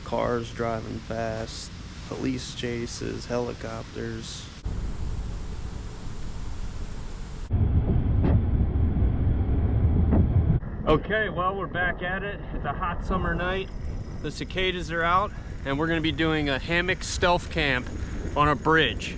cars driving fast, police chases, helicopters. Okay, well, we're back at it. It's a hot summer night. The cicadas are out, and we're gonna be doing a hammock stealth camp on a bridge.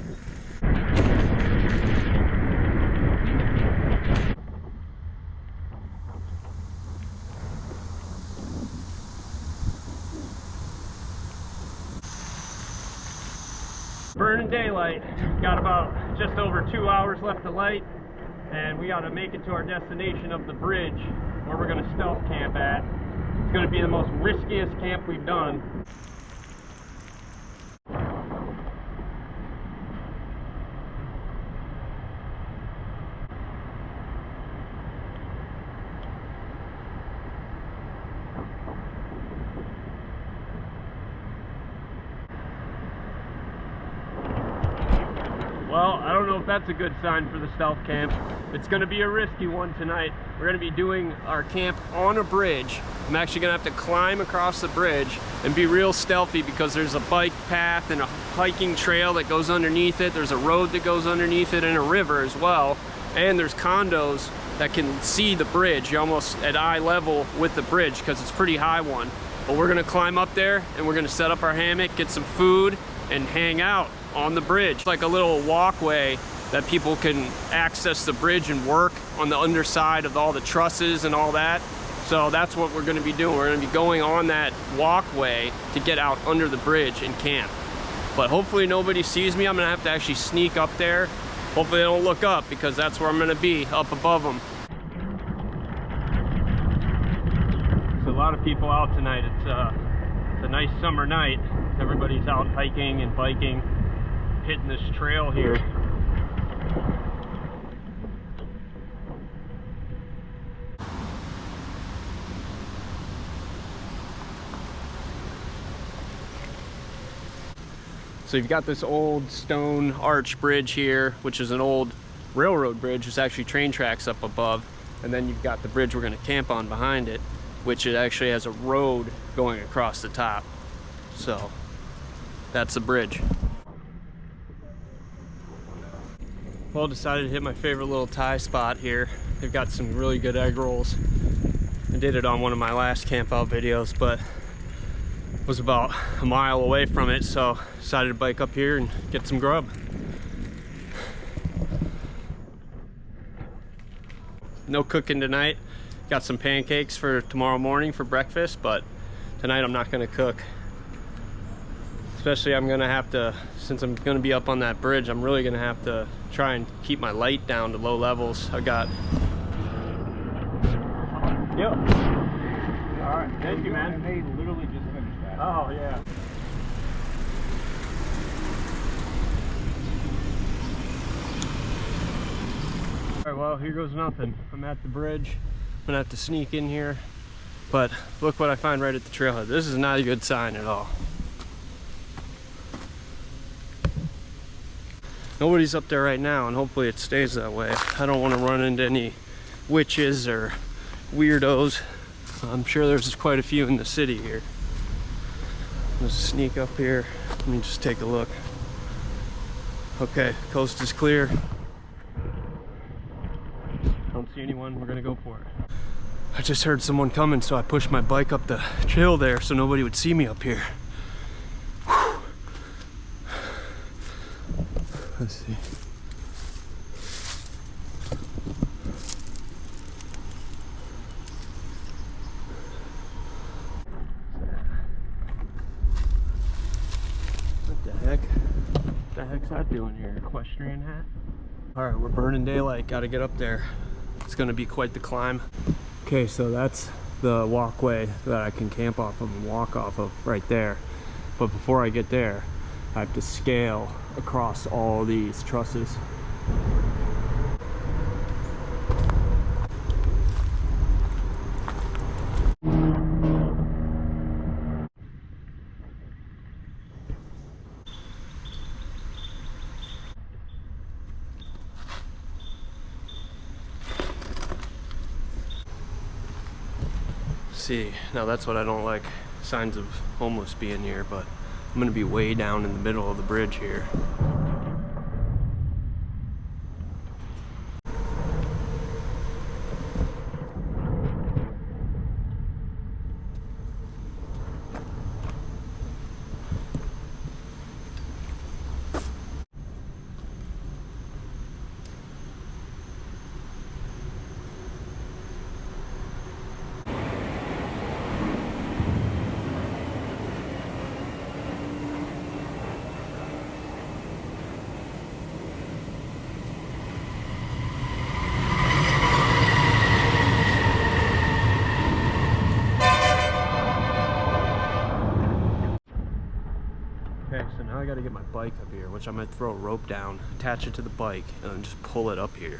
Burning daylight. Got about just over 2 hours left of light, and we got to make it to our destination of the bridge where we're going to stealth camp at. It's going to be the most riskiest camp we've done. Well, I don't know if that's a good sign for the stealth camp. It's going to be a risky one tonight. We're going to be doing our camp on a bridge. I'm actually going to have to climb across the bridge and be real stealthy because there's a bike path and a hiking trail that goes underneath it. There's a road that goes underneath it and a river as well. And there's condos that can see the bridge. You're almost at eye level with the bridge because it's a pretty high one. But we're going to climb up there and we're going to set up our hammock, get some food, and hang out on the bridge. Like a little walkway that people can access the bridge and work on the underside of all the trusses and all that. So that's what we're going to be doing. We're going to be going on that walkway to get out under the bridge and camp. But hopefully nobody sees me. I'm going to have to actually sneak up there. Hopefully they don't look up because that's where I'm going to be, up above them. There's a lot of people out tonight. It's a nice summer night. Everybody's out hiking and biking, hitting this trail here. So you've got this old stone arch bridge here, which is an old railroad bridge. There's actually train tracks up above. And then you've got the bridge we're going to camp on behind it, which it actually has a road going across the top. So that's the bridge. Well, decided to hit my favorite little Thai spot here. They've got some really good egg rolls. I did it on one of my last camp out videos, but was about a mile away from it, so decided to bike up here and get some grub. No cooking tonight. Got some pancakes for tomorrow morning for breakfast, but tonight I'm not gonna cook. Especially I'm gonna have to, since I'm gonna be up on that bridge, I'm really gonna have to try and keep my light down to low levels. I got... Yep. All right, thank you, man. They literally just finished that. Oh, yeah. All right, well, here goes nothing. I'm at the bridge. I'm gonna have to sneak in here, but look what I find right at the trailhead. This is not a good sign at all. Nobody's up there right now, and hopefully it stays that way. I don't want to run into any witches or weirdos. I'm sure there's quite a few in the city here. Let's sneak up here. Let me just take a look. Okay, coast is clear. Don't see anyone. We're gonna go for it. I just heard someone coming, so I pushed my bike up the trail there so nobody would see me up here. Whew. Let's see. What the heck? What the heck's that doing here? Equestrian hat? Alright, we're burning daylight. Gotta get up there. It's gonna be quite the climb. Okay, so that's the walkway that I can camp off of and walk off of right there. But before I get there, I have to scale across all these trusses. See, now that's what I don't like. signs of homeless being here, but I'm gonna be way down in the middle of the bridge here. Okay, so now I gotta get my bike up here, which I'm gonna throw a rope down, attach it to the bike, and then just pull it up here.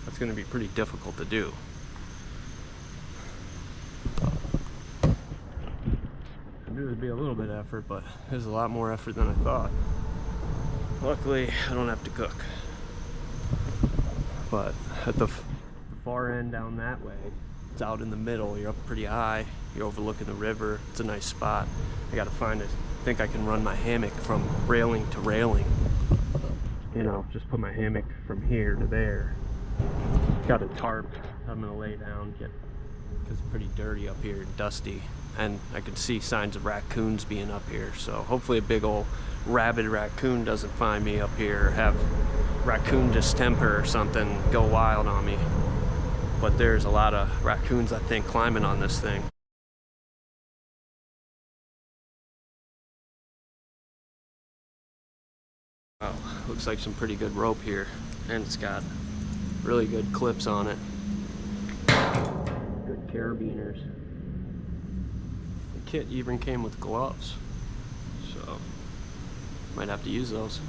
That's gonna be pretty difficult to do. I knew there'd be a little bit of effort, but there's a lot more effort than I thought. Luckily, I don't have to cook. But at the far end down that way, it's out in the middle, you're up pretty high, you're overlooking the river, it's a nice spot. I gotta find it. I think I can run my hammock from railing to railing. You know, just put my hammock from here to there. Got a tarp I'm gonna lay down, because it's pretty dirty up here and dusty. And I can see signs of raccoons being up here. So hopefully a big old rabid raccoon doesn't find me up here, or have raccoon distemper or something go wild on me. But there's a lot of raccoons, I think, climbing on this thing. Oh, looks like some pretty good rope here, and it's got really good clips on it. Good carabiners. The kit even came with gloves, so might have to use those.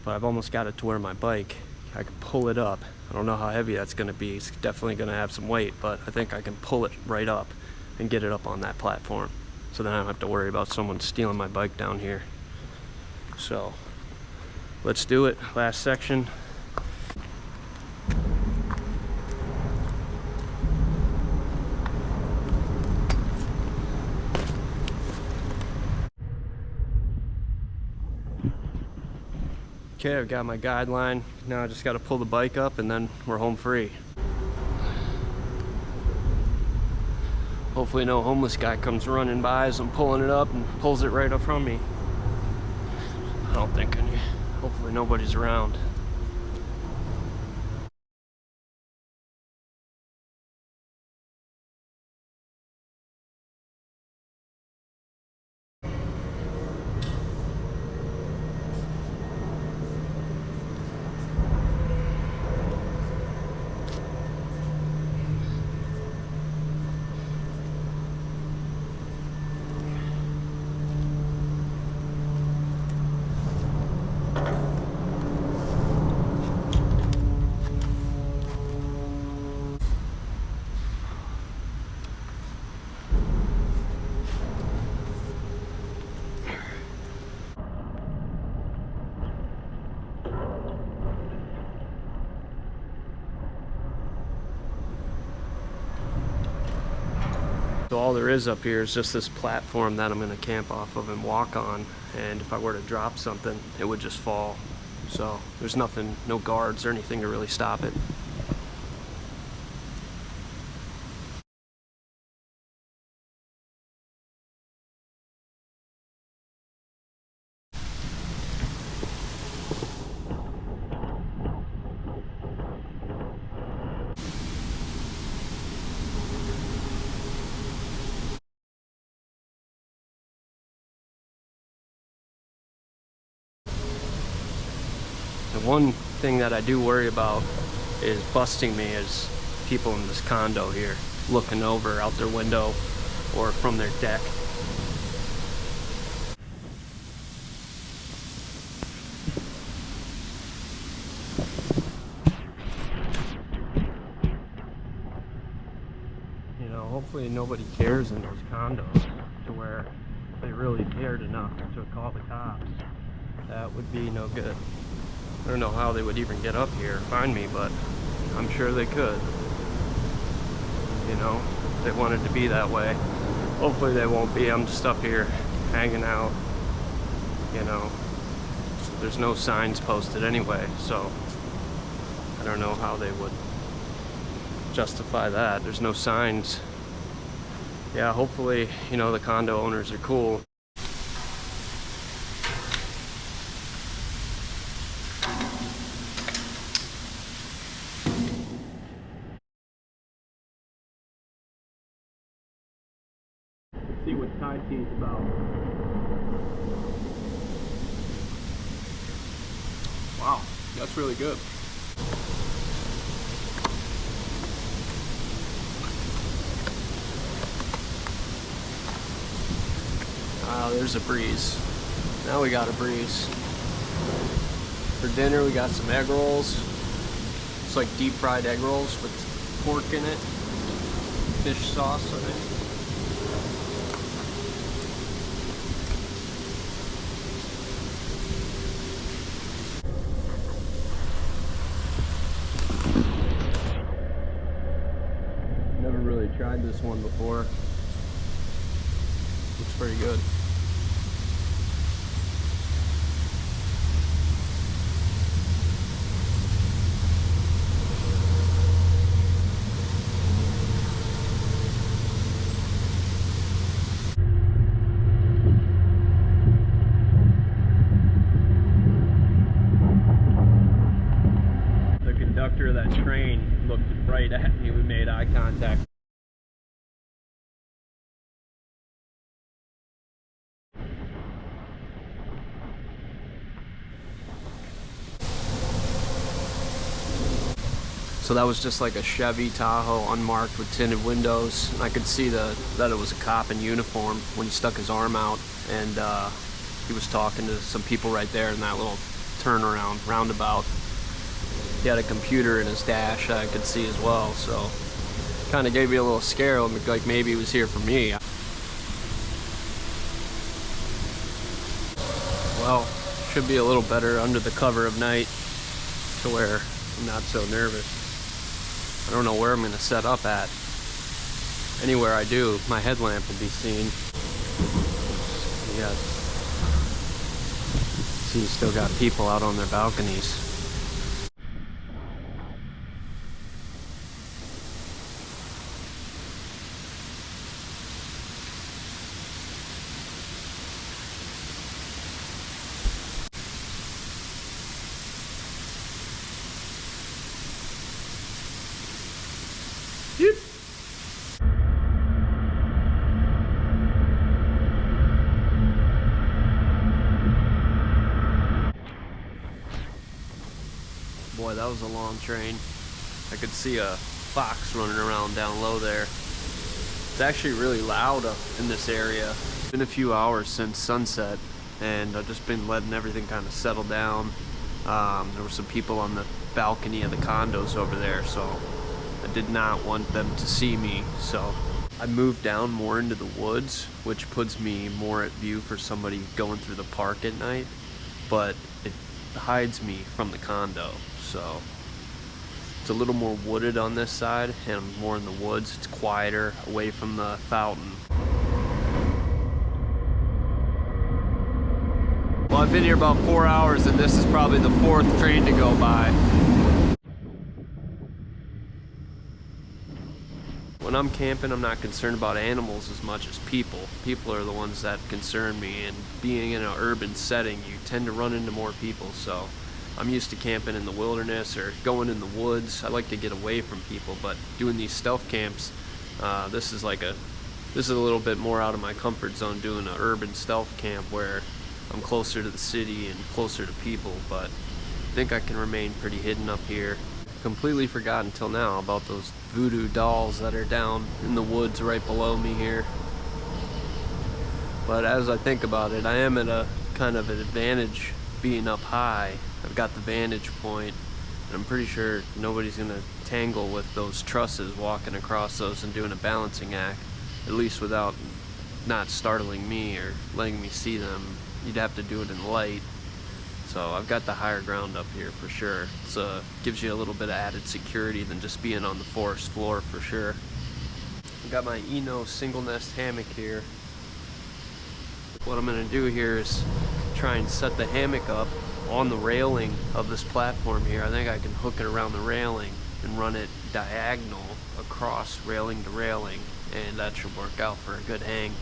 But I've almost got it to where my bike, I can pull it up. I don't know how heavy that's gonna be. It's definitely gonna have some weight, but I think I can pull it right up and get it up on that platform. So then I don't have to worry about someone stealing my bike down here. So let's do it. Last section. Okay, I've got my guideline. Now I just got to pull the bike up and then we're home free. Hopefully no homeless guy comes running by as I'm pulling it up and pulls it right up from me. I don't think any. Hopefully nobody's around. So all there is up here is just this platform that I'm gonna camp off of and walk on, and if I were to drop something, it would just fall. So there's nothing, no guards or anything to really stop it. The one thing that I do worry about is busting me is people in this condo here looking over out their window or from their deck. You know, hopefully nobody cares in those condos to where they really cared enough to call the cops. That would be no good. I don't know how they would even get up here and find me, but I'm sure they could. You know, if they wanted to be that way. Hopefully they won't be. I'm just up here hanging out. You know, there's no signs posted anyway, so I don't know how they would justify that. There's no signs. Yeah, hopefully, you know, the condo owners are cool. Let's see what Thai tea is about. Wow, that's really good. There's a breeze. Now we got a breeze. For dinner we got some egg rolls. It's like deep fried egg rolls with pork in it, fish sauce on it. Never really tried this one before. Looks pretty good. The conductor of that train looked right at me. We made eye contact. So that was just like a Chevy Tahoe, unmarked with tinted windows. I could see that it was a cop in uniform when he stuck his arm out, and he was talking to some people right there in that little turnaround roundabout. He had a computer in his dash that I could see as well, so kind of gave me a little scare, like maybe he was here for me. Well, should be a little better under the cover of night to where I'm not so nervous. I don't know where I'm going to set up at. Anywhere I do, my headlamp will be seen. Yeah. See, still got people out on their balconies. Yep. Boy, that was a long train. I could see a fox running around down low there. It's actually really loud up in this area. It's been a few hours since sunset, and I've just been letting everything kind of settle down. There were some people on the balcony of the condos over there, so I did not want them to see me, so I moved down more into the woods, which puts me more at view for somebody going through the park at night, but it hides me from the condo, so it's a little more wooded on this side, and I'm more in the woods. It's quieter, away from the fountain. Well, I've been here about 4 hours, and this is probably the 4th train to go by. When I'm camping, I'm not concerned about animals as much as people. People are the ones that concern me, and being in an urban setting, you tend to run into more people, so I'm used to camping in the wilderness or going in the woods. I like to get away from people, but doing these stealth camps, this is a little bit more out of my comfort zone, doing an urban stealth camp where I'm closer to the city and closer to people, but think I can remain pretty hidden up here. Completely forgot until now about those voodoo dolls that are down in the woods right below me here. But as I think about it, I am at a kind of an advantage being up high. I've got the vantage point, and I'm pretty sure nobody's gonna tangle with those trusses walking across those and doing a balancing act, at least without not startling me or letting me see them. You'd have to do it in light. So I've got the higher ground up here for sure. So gives you a little bit of added security than just being on the forest floor for sure. I've got my Eno single nest hammock here. What I'm gonna do here is try and set the hammock up on the railing of this platform here. I think I can hook it around the railing and run it diagonal across railing to railing, and that should work out for a good hang.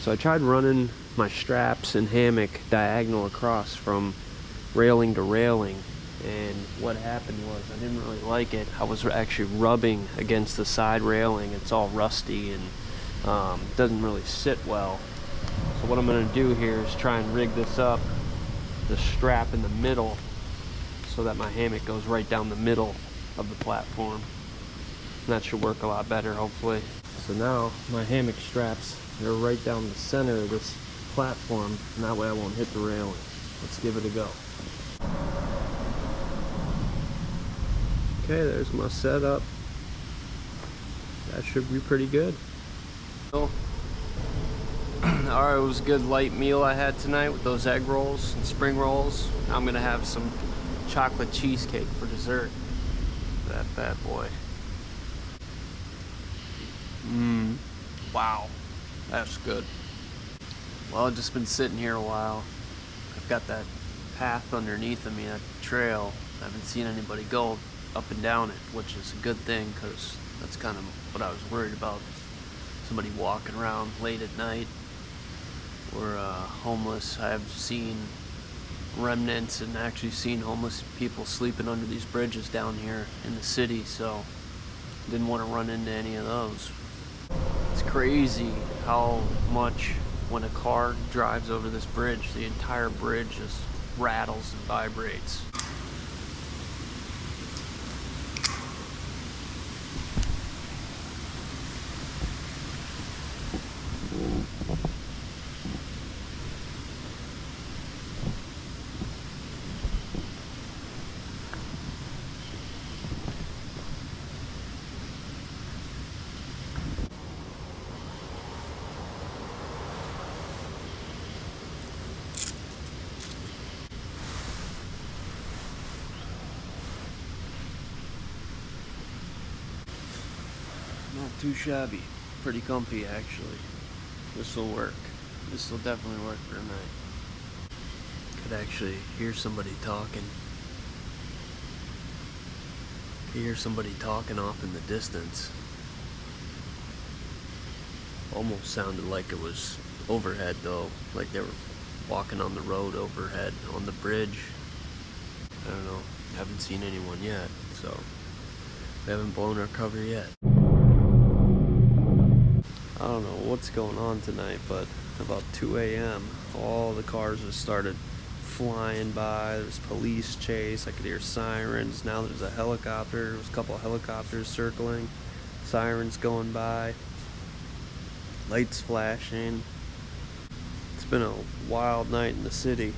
So I tried running my straps and hammock diagonal across from railing to railing, and what happened was I didn't really like it. I was actually rubbing against the side railing. It's all rusty and doesn't really sit well. So what I'm going to do here is try and rig this up, the strap in the middle, so that my hammock goes right down the middle of the platform. And that should work a lot better, hopefully. So now my hammock straps, they're right down the center of this platform, and that way I won't hit the railing. Let's give it a go. Okay, there's my setup. That should be pretty good. So, alright, it was a good light meal I had tonight with those egg rolls and spring rolls. Now I'm gonna have some chocolate cheesecake for dessert. That bad boy. Wow. That's good. Well, I've just been sitting here a while. I've got that path underneath of me, that trail. I haven't seen anybody go up and down it, which is a good thing, because that's kind of what I was worried about. Somebody walking around late at night or homeless. I've seen remnants and actually seen homeless people sleeping under these bridges down here in the city, so didn't want to run into any of those. It's crazy how much when a car drives over this bridge, the entire bridge just rattles and vibrates. Not too shabby. Pretty comfy, actually. This will work. This will definitely work for tonight. Could actually hear somebody talking. Could hear somebody talking off in the distance. Almost sounded like it was overhead though. Like they were walking on the road overhead on the bridge. I don't know. Haven't seen anyone yet, so we haven't blown our cover yet. I don't know what's going on tonight, but about 2 a.m. all the cars just started flying by. There's police chase. I could hear sirens. Now there's a helicopter. There's a couple of helicopters circling. Sirens going by. Lights flashing. It's been a wild night in the city.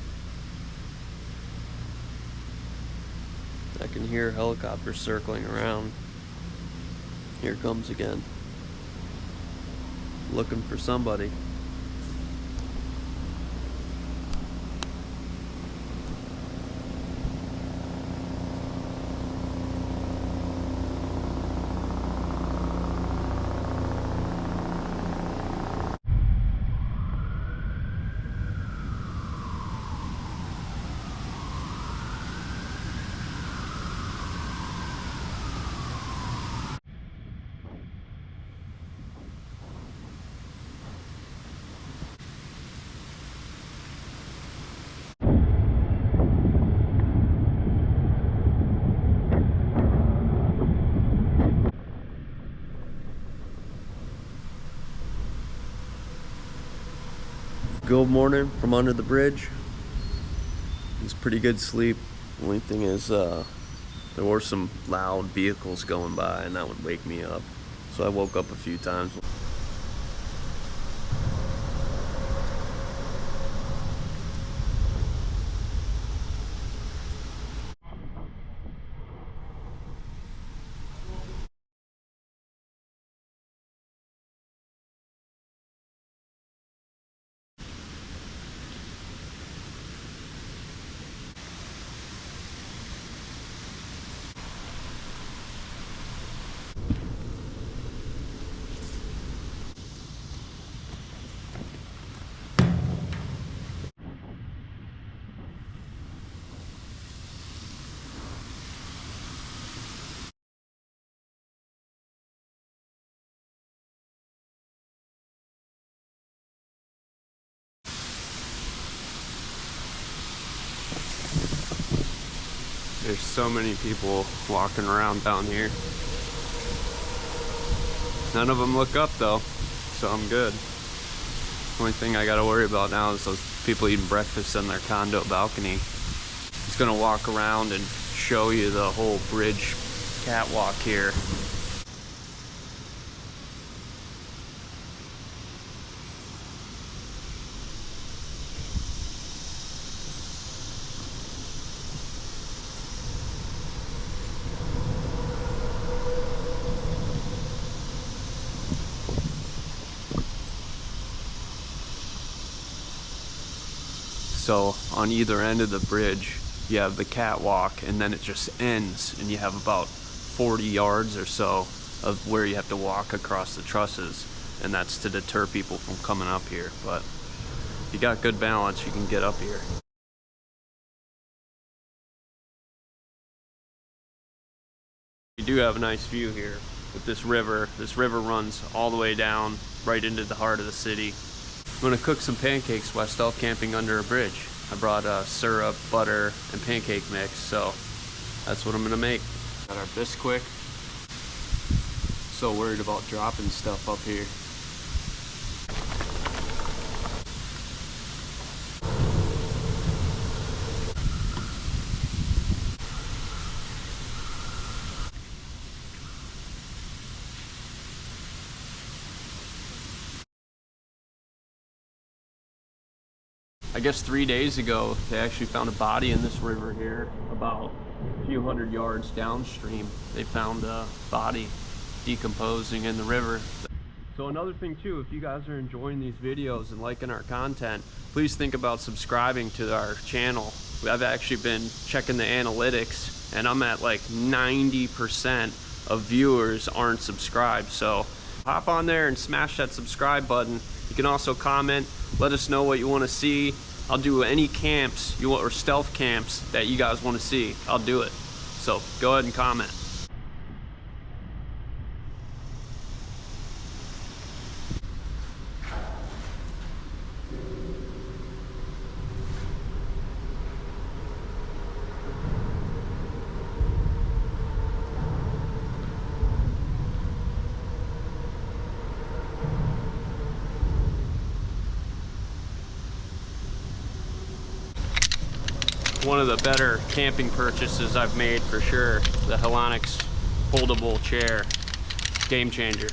I can hear helicopters circling around. Here it comes again. Looking for somebody. Good morning from under the bridge. It's pretty good sleep. Only thing is there were some loud vehicles going by and that would wake me up. So I woke up a few times. There's so many people walking around down here. None of them look up though, so I'm good. Only thing I gotta worry about now is those people eating breakfast on their condo balcony. Just gonna walk around and show you the whole bridge catwalk here. So on either end of the bridge, you have the catwalk, and then it just ends, and you have about 40 yards or so of where you have to walk across the trusses, and that's to deter people from coming up here. But if you got good balance, you can get up here. You do have a nice view here with this river. This river runs all the way down right into the heart of the city. I'm gonna cook some pancakes while stealth camping under a bridge. I brought syrup, butter, and pancake mix, so that's what I'm gonna make. Got our Bisquick. So worried about dropping stuff up here. I guess 3 days ago, they actually found a body in this river here, about a few hundred yards downstream. They found a body decomposing in the river. So another thing too, if you guys are enjoying these videos and liking our content, please think about subscribing to our channel. I've actually been checking the analytics, and I'm at like 90% of viewers aren't subscribed. So hop on there and smash that subscribe button. You can also comment, let us know what you want to see. I'll do any camps you want, or stealth camps that you guys want to see. I'll do it. So go ahead and comment. One of the better camping purchases I've made for sure. The Hellonix foldable chair. Game changer.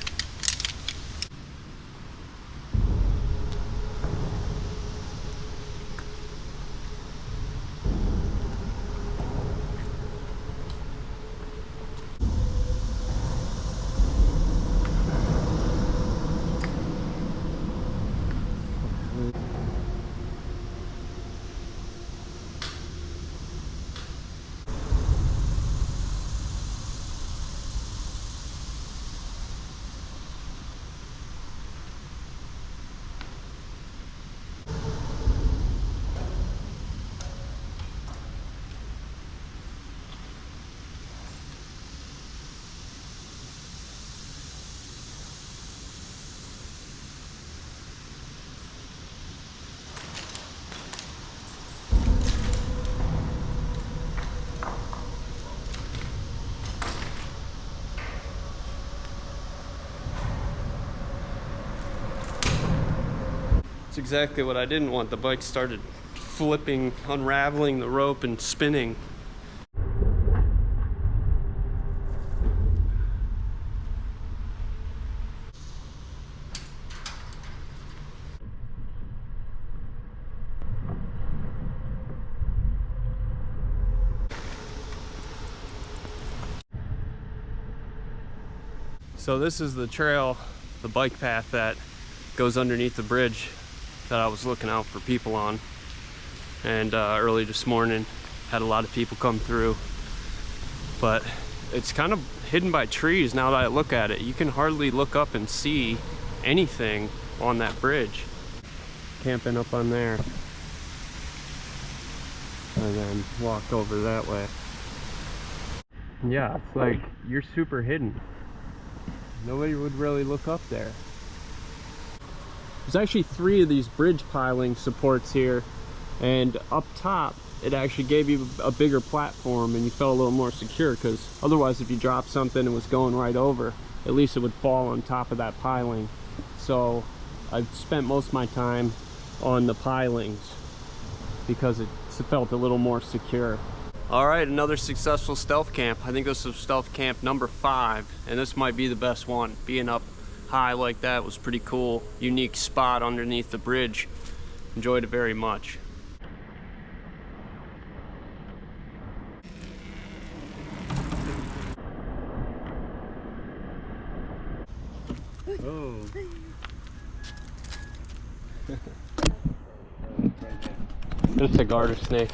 exactly what I didn't want. The bike started flipping, unraveling the rope and spinning. So this is the trail, the bike path that goes underneath the bridge that I was looking out for people on. And early this morning, had a lot of people come through. But it's kind of hidden by trees now that I look at it. You can hardly look up and see anything on that bridge. Camping up on there. And then walk over that way. Yeah, it's like you're super hidden. Nobody would really look up there. There's actually 3 of these bridge piling supports here, and up top it actually gave you a bigger platform and you felt a little more secure, because otherwise if you dropped something and was going right over, at least it would fall on top of that piling. So I've spent most of my time on the pilings because it felt a little more secure. All right, another successful stealth camp. I think this is stealth camp number 5, and this might be the best one. Being up high like that was pretty cool. Unique spot underneath the bridge. Enjoyed it very much. Oh. It's a garter snake.